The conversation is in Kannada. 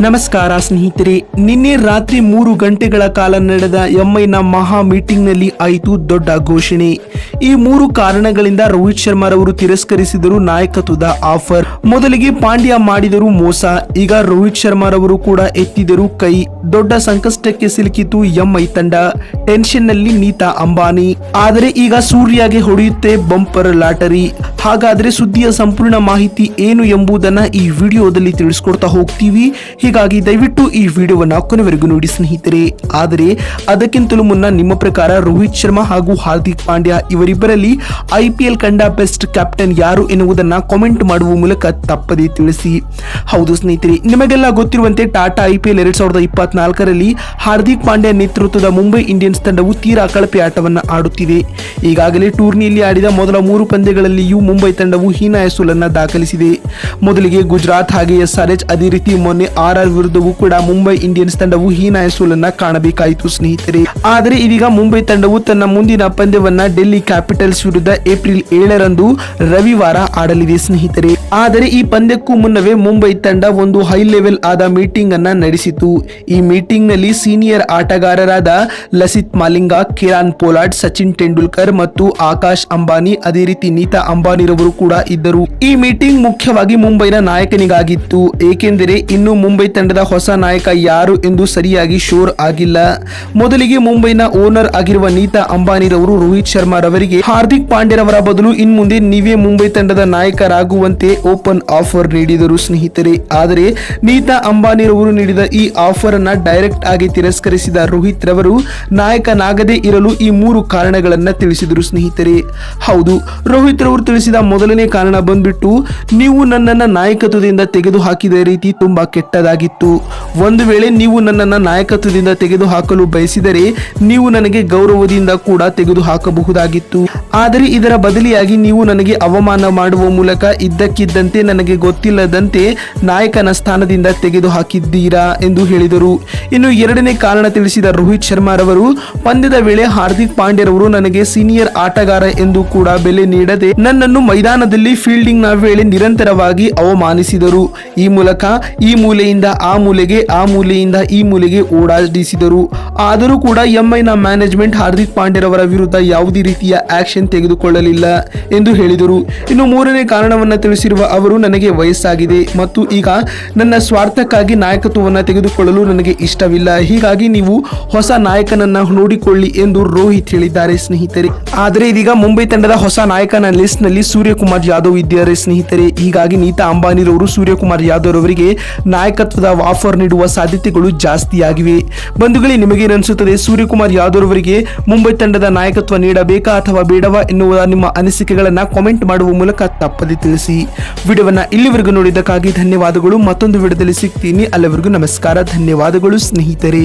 ನಮಸ್ಕಾರ ಸ್ನೇಹಿತರೆ, ನಿನ್ನೆ ರಾತ್ರಿ 3 ಗಂಟೆಗಳ ಕಾಲ ನಡೆದ ಎಂಐನ ಮಹಾ ಮೀಟಿಂಗ್ ನಲ್ಲಿ ಆಯಿತು ದೊಡ್ಡ ಘೋಷಣೆ. ಈ 3 ಕಾರಣಗಳಿಂದ ರೋಹಿತ್ ಶರ್ಮಾರವರು ತಿರಸ್ಕರಿಸಿದರು ನಾಯಕತ್ವದ ಆಫರ್. ಮೊದಲಿಗೆ ಪಾಂಡ್ಯ ಮಾಡಿದರು ಮೋಸ, ಈಗ ರೋಹಿತ್ ಶರ್ಮಾರವರು ಕೂಡ ಎತ್ತಿದರು ಕೈ. ದೊಡ್ಡ ಸಂಕಷ್ಟಕ್ಕೆ ಸಿಲುಕಿತು ಎಂಐ ತಂಡ. ಟೆನ್ಷನ್ ನಲ್ಲಿ ನೀತಾ ಅಂಬಾನಿ. ಆದರೆ ಈಗ ಸೂರ್ಯಗೆ ಹೊಡೆಯುತ್ತೆ ಬಂಪರ್ ಲಾಟರಿ. ಹಾಗಾದ್ರೆ ಸುದ್ದಿಯ ಸಂಪೂರ್ಣ ಮಾಹಿತಿ ಏನು ಎಂಬುದನ್ನ ಈ ವಿಡಿಯೋದಲ್ಲಿ ತಿಳಿಸ್ಕೊಡ್ತಾ ಹೋಗ್ತೀವಿ. ಹೀಗಾಗಿ ದಯವಿಟ್ಟು ಈ ವಿಡಿಯೋವನ್ನ ಕೊನೆವರೆಗೂ ನೋಡಿ ಸ್ನೇಹಿತರೆ. ಆದರೆ ಅದಕ್ಕಿಂತಲೂ ಮುನ್ನ ನಿಮ್ಮ ಪ್ರಕಾರ ರೋಹಿತ್ ಶರ್ಮಾ ಹಾಗೂ ಹಾರ್ದಿಕ್ ಪಾಂಡ್ಯ ಇವರಿಬ್ಬರಲ್ಲಿ IPL ಕಂಡ ಬೆಸ್ಟ್ ಕ್ಯಾಪ್ಟನ್ ಯಾರು ಎನ್ನುವುದನ್ನ ಕಾಮೆಂಟ್ ಮಾಡುವ ಮೂಲಕ ತಪ್ಪದೇ ತಿಳಿಸಿ. ಹೌದು ಸ್ನೇಹಿತರೆ, ನಿಮಗೆಲ್ಲ ಗೊತ್ತಿರುವಂತೆ ಟಾಟಾ IPL 2024ರಲ್ಲಿ ಹಾರ್ದಿಕ್ ಪಾಂಡ್ಯ ನೇತೃತ್ವದ ಮುಂಬೈ ಇಂಡಿಯನ್ಸ್ ತಂಡವು ತೀರಾ ಕಳಪೆ ಆಟವನ್ನ ಆಡುತ್ತಿದೆ. ಈಗಾಗಲೇ ಟೂರ್ನಿಯಲ್ಲಿ ಆಡಿದ ಮೊದಲ 3 ಪಂದ್ಯಗಳಲ್ಲಿಯೂ ಮುಂಬೈ ತಂಡವು ಹೀನಾಯ ಸೋಲನ್ನ ದಾಖಲಿಸಿದೆ. ಮೊದಲಿಗೆ ಗುಜರಾತ್ ಹಾಗೆ SRH, ಅದೇ ರೀತಿ ಮೊನ್ನೆ RR ವಿರುದ್ಧವೂ ಕೂಡ ಮುಂಬೈ ಇಂಡಿಯನ್ಸ್ ತಂಡವು ಹೀನಾಯ ಸೋಲನ್ನ ಕಾಣಬೇಕಾಯಿತು ಸ್ನೇಹಿತರೆ. ಆದರೆ ಇದೀಗ ಮುಂಬೈ ತಂಡವು ತನ್ನ ಮುಂದಿನ ಪಂದ್ಯವನ್ನ ಡೆಲ್ಲಿ ಕ್ಯಾಪಿಟಲ್ಸ್ ವಿರುದ್ಧ ಏಪ್ರಿಲ್ 7ರಂದು ರವಿವಾರ ಆಡಲಿದೆ ಸ್ನೇಹಿತರೆ. ಆದರೆ ಈ ಪಂದ್ಯಕ್ಕೂ ಮುನ್ನವೇ ಮುಂಬೈ ತಂಡ ಒಂದು ಹೈ ಲೆವೆಲ್ ಆದ ಮೀಟಿಂಗ್ ಅನ್ನ ನಡೆಸಿತು. ಈ ಮೀಟಿಂಗ್ ನಲ್ಲಿ ಸೀನಿಯರ್ ಆಟಗಾರರಾದ ಲಸಿತ್ ಮಾಲಿಂಗ, ಕಿರಾನ್ ಪೋಲಾರ್ಡ್, ಸಚಿನ್ ತೆಂಡೂಲ್ಕರ್ ಮತ್ತು ಆಕಾಶ್ ಅಂಬಾನಿ, ಅದೇ ರೀತಿ ನೀತಾ ಅಂಬಾನಿರವರು ಕೂಡ ಇದ್ದರು. ಈ ಮೀಟಿಂಗ್ ಮುಖ್ಯವಾಗಿ ಮುಂಬೈನ ನಾಯಕನಿಗಾಗಿತ್ತು, ಏಕೆಂದರೆ ಇನ್ನು ಮುಂಬೈ ತಂಡದ ಹೊಸ ನಾಯಕ ಯಾರು ಎಂದು ಸರಿಯಾಗಿ ಶೋರ್ ಆಗಿಲ್ಲ. ಮೊದಲಿಗೆ ಮುಂಬೈನ ಓನರ್ ಆಗಿರುವ ನೀತಾ ಅಂಬಾನಿರವರು ರೋಹಿತ್ ಶರ್ಮಾರವರಿಗೆ ಹಾರ್ದಿಕ್ ಪಾಂಡ್ಯರವರ ಬದಲು ಇನ್ಮುಂದೆ ನೀವೇ ಮುಂಬೈ ತಂಡದ ನಾಯಕರಾಗುವಂತೆ ಓಪನ್ ಆಫರ್ ನೀಡಿದರು ಸ್ನೇಹಿತರೆ. ಆದರೆ ನೀತಾ ಅಂಬಾನಿರವರು ನೀಡಿದ ಈ ಆಫರ್ ಅನ್ನ ಡೈರೆಕ್ಟ್ ಆಗಿ ತಿರಸ್ಕರಿಸಿದ ರೋಹಿತ್ ರವರು ನಾಯಕನಾಗದೇ ಇರಲು ಈ 3 ಕಾರಣಗಳನ್ನ ತಿಳಿಸಿದರು ಸ್ನೇಹಿತರೆ. ಹೌದು, ರೋಹಿತ್ ರವರು ತಿಳಿಸಿದ ಮೊದಲನೇ ಕಾರಣ ಬಂದ್ಬಿಟ್ಟು, ನೀವು ನನ್ನನ್ನ ನಾಯಕತ್ವದಿಂದ ತೆಗೆದು ಹಾಕಿದ ರೀತಿ ತುಂಬಾ ಕೆಟ್ಟದಾಗಿತ್ತು. ಒಂದು ವೇಳೆ ನೀವು ನನ್ನನ್ನ ನಾಯಕತ್ವದಿಂದ ತೆಗೆದು ಹಾಕಲು ಬಯಸಿದರೆ ನೀವು ನನಗೆ ಗೌರವದಿಂದ ಕೂಡ ತೆಗೆದು ಹಾಕಬಹುದಾಗಿತ್ತು. ಆದರೆ ಇದರ ಬದಲಿಯಾಗಿ ನೀವು ನನಗೆ ಅವಮಾನ ಮಾಡುವ ಮೂಲಕ ಇದ್ದಕ್ಕಿದ್ದಂತೆ ನನಗೆ ಗೊತ್ತಿಲ್ಲದಂತೆ ನಾಯಕನ ಸ್ಥಾನದಿಂದ ತೆಗೆದು ಹಾಕಿದ್ದೀರಾ ಎಂದು ಹೇಳಿದರು. ಇನ್ನು ಎರಡನೇ ಕಾರಣ ತಿಳಿಸಿದ ರೋಹಿತ್ ಶರ್ಮಾರವರು, ಪಂದ್ಯದ ವೇಳೆ ಹಾರ್ದಿಕ್ ಪಾಂಡ್ಯರವರು ನನಗೆ ಸೀನಿಯರ್ ಆಟಗಾರ ಎಂದು ಕೂಡ ಬೆಲೆ ನೀಡದೆ ನನ್ನನ್ನು ಮೈದಾನದಲ್ಲಿ ಫೀಲ್ಡಿಂಗ್ ನ ವೇಳೆ ನಿರಂತರವಾಗಿ ಅವಮಾನಿಸಿದರು. ಈ ಮೂಲಕ ಈ ಮೂಲೆಯಿಂದ ಆ ಮೂಲೆಗೆ, ಆ ಮೂಲೆಯಿಂದ ಈ ಮೂಲೆಗೆ ಓಡಾಡಿಸಿದರು. ಆದರೂ ಕೂಡ ಎಂಐನ ಮ್ಯಾನೇಜ್ಮೆಂಟ್ ಹಾರ್ದಿಕ್ ಪಾಂಡ್ಯರವರ ವಿರುದ್ಧ ಯಾವುದೇ ರೀತಿಯ ಆಕ್ಷನ್ ತೆಗೆದುಕೊಳ್ಳಲಿಲ್ಲ ಎಂದು ಹೇಳಿದರು. ಇನ್ನು 3ನೇ ಕಾರಣವನ್ನ ತಿಳಿಸಿರುವ ಅವರು, ನನಗೆ ವಯಸ್ಸಾಗಿದೆ ಮತ್ತು ಈಗ ನನ್ನ ಸ್ವಾರ್ಥಕ್ಕಾಗಿ ನಾಯಕತ್ವವನ್ನು ತೆಗೆದುಕೊಳ್ಳಲು ನನಗೆ ಇಷ್ಟವಿಲ್ಲ. ಹೀಗಾಗಿ ನೀವು ಹೊಸ ನಾಯಕನನ್ನ ನೋಡಿಕೊಳ್ಳಿ ಎಂದು ರೋಹಿತ್ ಹೇಳಿದ್ದಾರೆ ಸ್ನೇಹಿತರೆ. ಆದರೆ ಇದೀಗ ಮುಂಬೈ ತಂಡದ ಹೊಸ ನಾಯಕನ ಲಿಸ್ಟ್ ನಲ್ಲಿ ಸೂರ್ಯಕುಮಾರ್ ಯಾದವ್ ಇದ್ದಾರೆ ಸ್ನೇಹಿತರೆ. ಹೀಗಾಗಿ ನೀತಾ ಅಂಬಾನಿರವರು ಸೂರ್ಯಕುಮಾರ್ ಯಾದವ್ ಅವರಿಗೆ ನಾಯಕತ್ವದ ಆಫರ್ ನೀಡುವ ಸಾಧ್ಯತೆಗಳು ಜಾಸ್ತಿಯಾಗಿವೆ. ಬಂಧುಗಳೇ, ನಿಮಗೇನನ್ಸುತ್ತದೆ? ಸೂರ್ಯಕುಮಾರ್ ಯಾದವ್ ಅವರಿಗೆ ಮುಂಬೈ ತಂಡದ ನಾಯಕತ್ವ ನೀಡಬೇಕಾ ಅಥವಾ ಬೇಡವಾ ಎನ್ನುವ ನಿಮ್ಮ ಅನಿಸಿಕೆಗಳನ್ನ ಕಾಮೆಂಟ್ ಮಾಡುವ ಮೂಲಕ ತಪ್ಪದೆ ತಿಳಿಸಿ. ವಿಡಿಯೋವನ್ನ ಇಲ್ಲಿವರೆಗೂ ನೋಡಿದ್ದಕ್ಕಾಗಿ ಧನ್ಯವಾದಗಳು. ಮತ್ತೊಂದು ವಿಡಿಯೋದಲ್ಲಿ ಸಿಗ್ತೀನಿ. ಅಲ್ಲಿವರೆಗೂ ನಮಸ್ಕಾರ, ಧನ್ಯವಾದಗಳು ಸ್ನೇಹಿತರೆ.